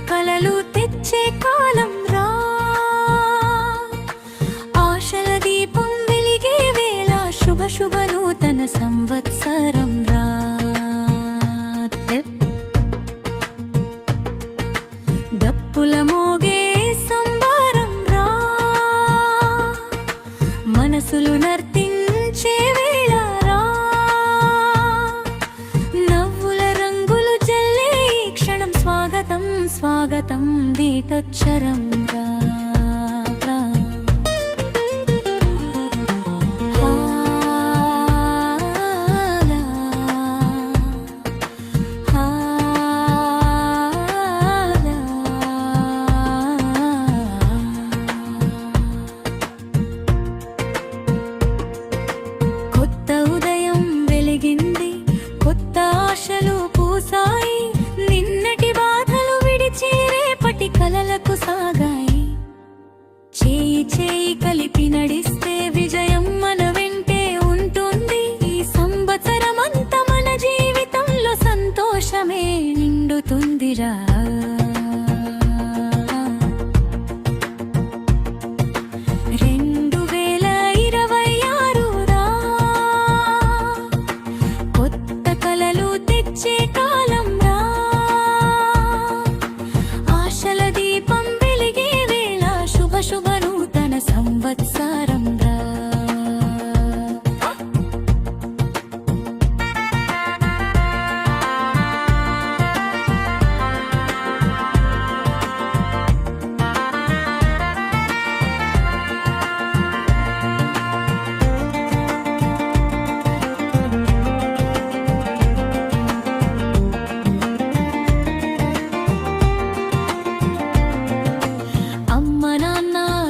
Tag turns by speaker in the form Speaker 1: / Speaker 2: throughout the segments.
Speaker 1: కలలు తెచ్చే కాలం రా, ఆశల దీపం వెలిగే వేళ, శుభ శుభ నూతన సంవత్సరం రా. దప్పుల మోగే సంబారం రా, మనసులు నర్తించే వేళ రా, నవ్వుల రంగులు జల్లే ఈ క్షణం స్వాగతం స్వాగతం దీటోచ్చరం రా. కొత్త ఉదయం వెలిగింది, కొత్త ఆశలు పూసాయి, నిన్నటి బాధలు విడిచి రేపటి కలలకు సాగాయి. చేయి చేయి కలిపి నడిస్తే విజయం మన వెంటే ఉంటుంది. ఈ సంవత్సరమంతా మన జీవితంలో సంతోషమే నిండుతుందిరా. 2026 రా, కొత్త కలలు తెచ్చే కాలం రా, ఆశల దీపం వెలిగే వేళ, శుభ శుభ నూతన సంవత్సరం రా.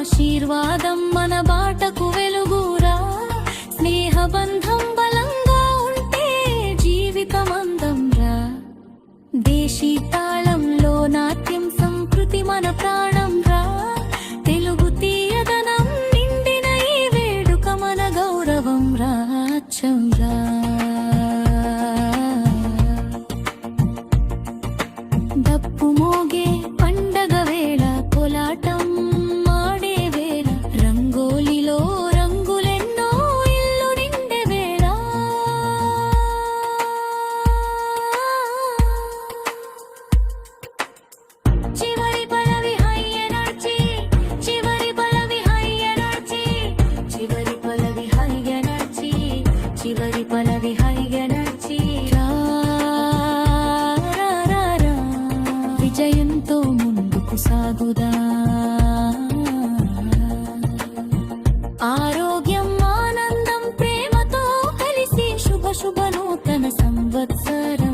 Speaker 1: ఆశీర్వాదం మన బాటకు వెలుగురా, స్నేహబంధం బలంగా ఉంటే జీవితమందం రా. దేశీ తాళంలో నాట్యం సంస్కృతి మన ప్రాణం రా, తెలుగు తీయదనం నిండిన ఈ వేడుక మన గౌరవం రా, అచ్చం రా. దప్పు మోగే పండగ వేళ, కోలాటం చివరి పలవి హై ఎనర్జీ రా, విజయంతో ముందుకు సాగుదా. ఆరోగ్యం ఆనందం ప్రేమతో కలిసి శుభ శుభ నూతన సంవత్సరం.